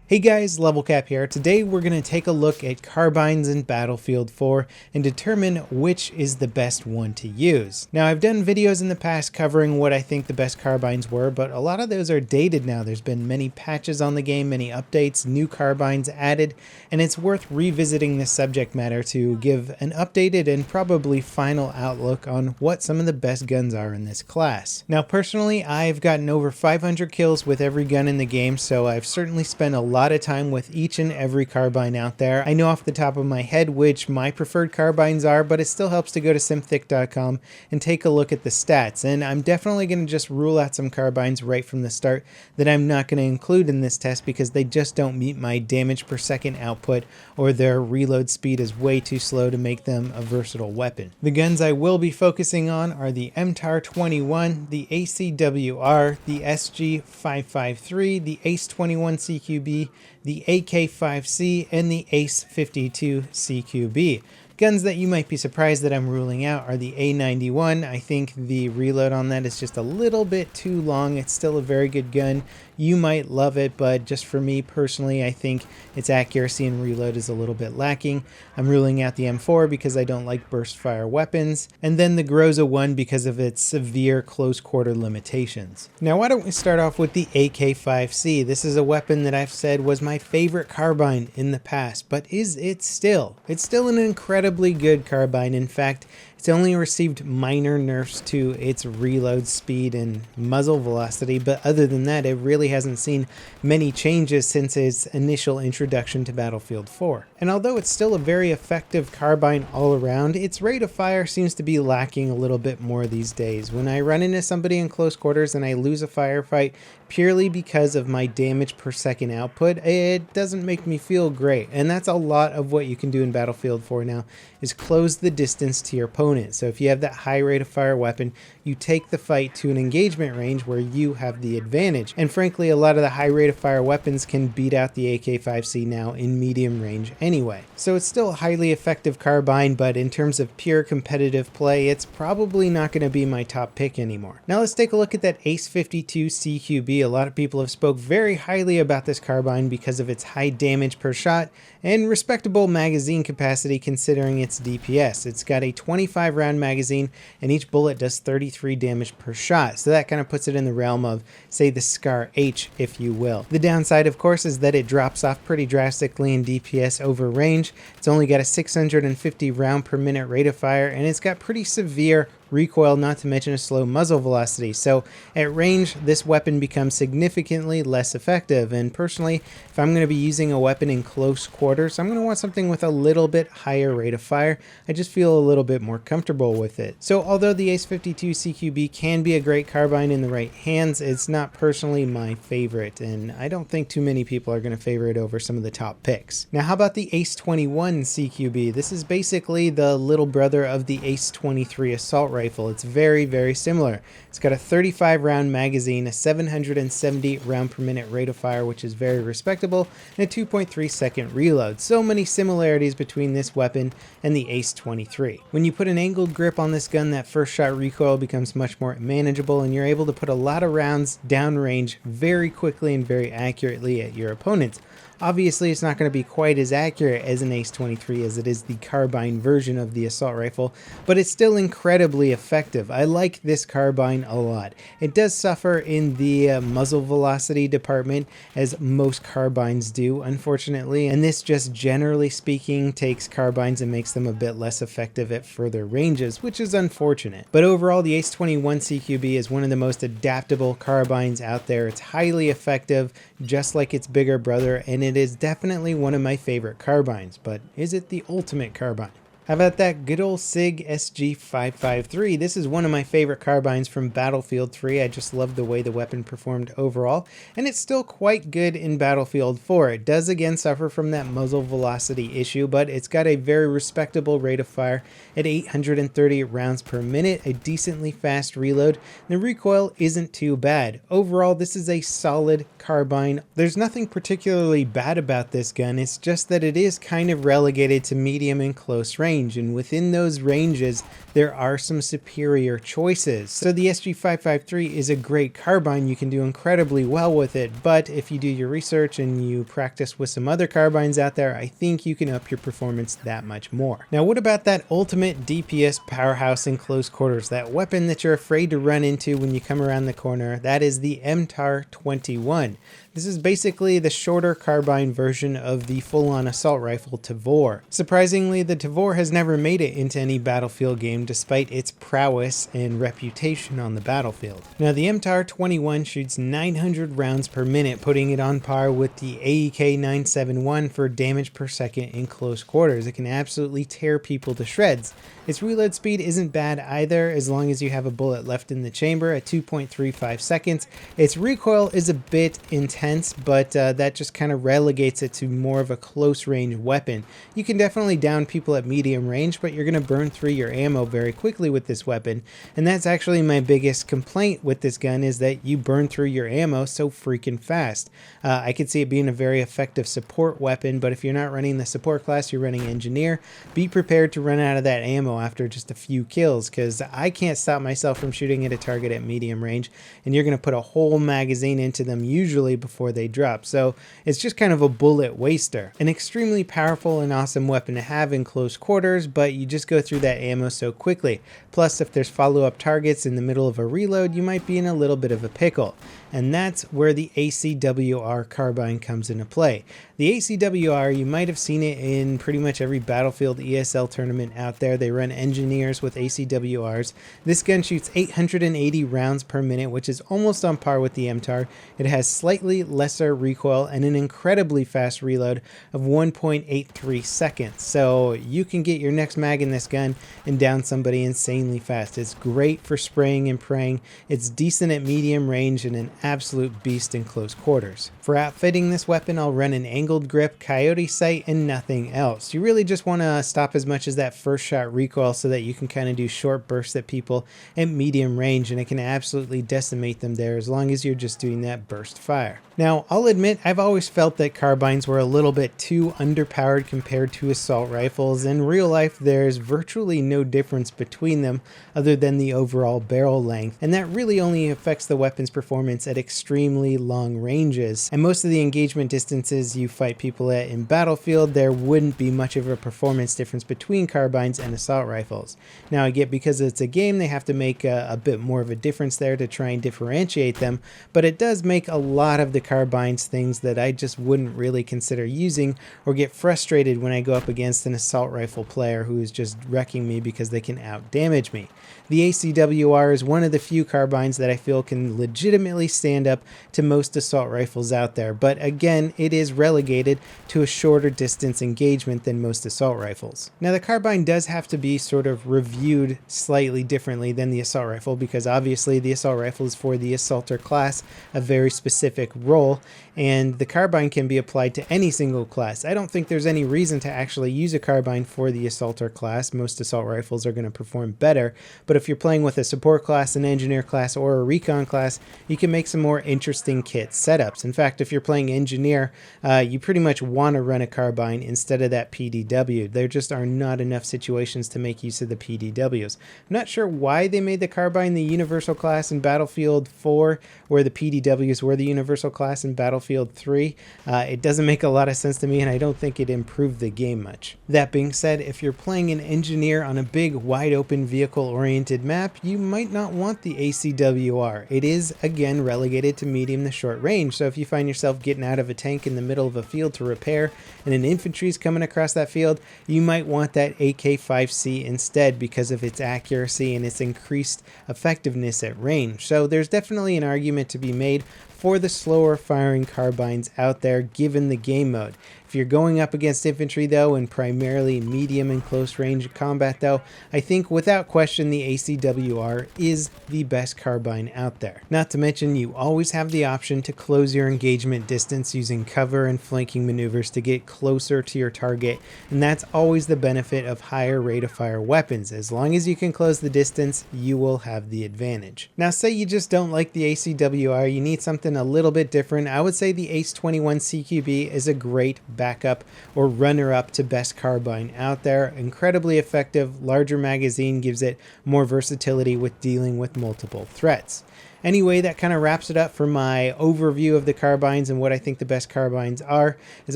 Hey guys, LevelCap here. Today we're going to take a look at carbines in Battlefield 4 and determine which is the best one to use. Now I've done videos in the past covering what I think the best carbines were, but a lot of those are dated now. There's been many patches on the game, many updates, new carbines added, and it's worth revisiting this subject matter to give an updated and probably final outlook on what some of the best guns are in this class. Now personally, I've gotten over 500 kills with every gun in the game, so I've certainly spent a lot of time with each and every carbine out there. I know off the top of my head which my preferred carbines are, but it still helps to go to simthick.com and take a look at the stats. And I'm definitely going to just rule out some carbines right from the start that I'm not going to include in this test because they just don't meet my damage per second output, or their reload speed is way too slow to make them a versatile weapon. The guns I will be focusing on are the MTAR-21, the Acw-R, the SG-553, the ACE-21 CQB, the AK-5C, and the ACE-52 CQB. Guns that you might be surprised that I'm ruling out are the A91. I think the reload on that is just a little bit too long. It's still a very good gun. You might love it, but just for me personally, I think its accuracy and reload is a little bit lacking. I'm ruling out the M4 because I don't like burst fire weapons, and then the Groza 1 because of its severe close quarter limitations. Now why don't we start off with the AK-5C. This is a weapon that I've said was my favorite carbine in the past, but is it still? It's still an incredibly good carbine. In fact, it's only received minor nerfs to its reload speed and muzzle velocity, but other than that, it really hasn't seen many changes since its initial introduction to Battlefield 4. And although it's still a very effective carbine all around, its rate of fire seems to be lacking a little bit more these days. When I run into somebody in close quarters and I lose a firefight purely because of my damage per second output, it doesn't make me feel great. And that's a lot of what you can do in Battlefield 4 now, is close the distance to your opponent. So if you have that high rate of fire weapon, you take the fight to an engagement range where you have the advantage. And frankly, a lot of the high rate of fire weapons can beat out the AK-5C now in medium range anyway. So it's still a highly effective carbine, but in terms of pure competitive play, it's probably not going to be my top pick anymore. Now let's take a look at that ACE-52 CQB. A lot of people have spoke very highly about this carbine because of its high damage per shot and respectable magazine capacity considering its DPS. It's got a 25 round magazine and each bullet does 33 damage per shot, so that kind of puts it in the realm of, say, the Scar H, if you will. The downside, of course, is that it drops off pretty drastically in DPS over range. It's only got a 650 round per minute rate of fire, and it's got pretty severe recoil, not to mention a slow muzzle velocity. So at range, this weapon becomes significantly less effective. And personally, if I'm going to be using a weapon in close quarters, I'm going to want something with a little bit higher rate of fire. I just feel a little bit more comfortable with it. So although the ACE-52 CQB can be a great carbine in the right hands, it's not personally my favorite, and I don't think too many people are going to favor it over some of the top picks. Now how about the ACE-21 CQB? This is basically the little brother of the ACE-23 assault rifle. It's very similar. It's got a 35 round magazine, a 770 round per minute rate of fire, which is very respectable, and a 2.3 second reload. So many similarities between this weapon and the ACE-23. When you put an angled grip on this gun, that first shot recoil becomes much more manageable, and you're able to put a lot of rounds downrange very quickly and very accurately at your opponents. Obviously, it's not going to be quite as accurate as an ACE-23 as it is the carbine version of the assault rifle, but it's still incredibly effective. I like this carbine a lot. It does suffer in the muzzle velocity department, as most carbines do, unfortunately, and this, just generally speaking, takes carbines and makes them a bit less effective at further ranges, which is unfortunate. But overall, the ACE-21 CQB is one of the most adaptable carbines out there. It's highly effective, just like its bigger brother, and it is definitely one of my favorite carbines. But is it the ultimate carbine? How about that good old Sig Sg 553? This is one of my favorite carbines from Battlefield 3. I just love the way the weapon performed overall, and it's still quite good in Battlefield 4. It does again suffer from that muzzle velocity issue, but it's got a very respectable rate of fire at 830 rounds per minute, a decently fast reload, and the recoil isn't too bad. Overall, this is a solid carbine. There's nothing particularly bad about this gun, it's just that it is kind of relegated to medium and close range. range, and within those ranges there are some superior choices. So the SG553 is a great carbine, you can do incredibly well with it, but if you do your research and you practice with some other carbines out there, I think you can up your performance that much more. Now what about that ultimate DPS powerhouse in close quarters, that weapon that you're afraid to run into when you come around the corner? That is the MTAR-21. This is basically the shorter carbine version of the full-on assault rifle Tavor. Surprisingly, the Tavor has never made it into any Battlefield game despite its prowess and reputation on the battlefield. Now the MTAR-21 shoots 900 rounds per minute, putting it on par with the AEK-971 for damage per second in close quarters. It can absolutely tear people to shreds. Its reload speed isn't bad either, as long as you have a bullet left in the chamber at 2.35 seconds. Its recoil is a bit intense, but that just kind of relegates it to more of a close range weapon. You can definitely down people at medium range, but you're going to burn through your ammo very quickly with this weapon, and that's actually my biggest complaint with this gun, is that you burn through your ammo so freaking fast. I could see it being a very effective support weapon, but if you're not running the support class, you're running engineer, be prepared to run out of that ammo after just a few kills, because I can't stop myself from shooting at a target at medium range, and you're going to put a whole magazine into them usually before they drop. So it's just kind of a bullet waster. An extremely powerful and awesome weapon to have in close quarters, but you just go through that ammo so quickly. Plus, if there's follow-up targets in the middle of a reload, you might be in a little bit of a pickle. And that's where the Acw-R Carbine comes into play. The Acw-R, you might have seen it in pretty much every Battlefield ESL tournament out there. They run engineers with Acw-Rs. This gun shoots 880 rounds per minute, which is almost on par with the MTAR. It has slightly lesser recoil and an incredibly fast reload of 1.83 seconds. So you can get your next mag in this gun and down somebody insanely fast. It's great for spraying and praying. It's decent at medium range and an absolute beast in close quarters. For outfitting this weapon, I'll run an angled grip, coyote sight, and nothing else. You really just want to stop as much as that first shot recoil so that you can kind of do short bursts at people at medium range, and it can absolutely decimate them there as long as you're just doing that burst fire. Now, I'll admit I've always felt that carbines were a little bit too underpowered compared to assault rifles. In real life, there's virtually no difference between them other than the overall barrel length, and that really only affects the weapon's performance at extremely long ranges. And most of the engagement distances you fight people at in Battlefield, there wouldn't be much of a performance difference between carbines and assault rifles. Now, I get because it's a game, they have to make a bit more of a difference there to try and differentiate them, but it does make a lot of the carbines things that I just wouldn't really consider using, or get frustrated when I go up against an assault rifle player who is just wrecking me because they can out damage me. The Acw-R is one of the few carbines that I feel can legitimately stand up to most assault rifles out there, but again, it is relegated to a shorter distance engagement than most assault rifles. Now, the carbine does have to be sort of reviewed slightly differently than the assault rifle, because obviously the assault rifle is for the assaulter class, a very specific role, and the carbine can be applied to any single class. I don't think there's any reason to actually use a carbine for the assaulter class. Most assault rifles are going to perform better, but if you're playing with a support class, an engineer class, or a recon class, you can make some more interesting kit setups. In fact, if you're playing engineer, you pretty much want to run a carbine instead of that PDW. There just are not enough situations to make use of the PDWs. I'm not sure why they made the carbine the universal class in Battlefield 4, where the PDWs were the universal class in Battlefield 3. It doesn't make a lot of sense to me, and I don't think it improved the game much. That being said, if you're playing an engineer on a big, wide open vehicle-oriented map, you might not want the Acw-R. It is, again, relegated to medium to short range, so if you find yourself getting out of a tank in the middle of a field to repair, and an infantry's coming across that field, you might want that AK-5C instead because of its accuracy and its increased effectiveness at range. So there's definitely an argument to be made for the slower firing carbines out there given the game mode. If you're going up against infantry though, and primarily medium and close range combat though, I think without question the Acw-R is the best carbine out there. Not to mention you always have the option to close your engagement distance using cover and flanking maneuvers to get closer to your target, and that's always the benefit of higher rate of fire weapons. As long as you can close the distance, you will have the advantage. Now say you just don't like the Acw-R, you need something a little bit different. I would say the Ace 21 CQB is a great backup or runner-up to best carbine out there. Incredibly effective, larger magazine gives it more versatility with dealing with multiple threats. Anyway, that kind of wraps it up for my overview of the carbines and what I think the best carbines are. As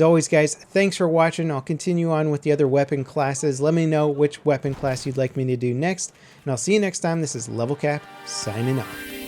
always, guys, thanks for watching. I'll continue on with the other weapon classes. Let me know which weapon class you'd like me to do next, and I'll see you next time. This is LevelCap signing off.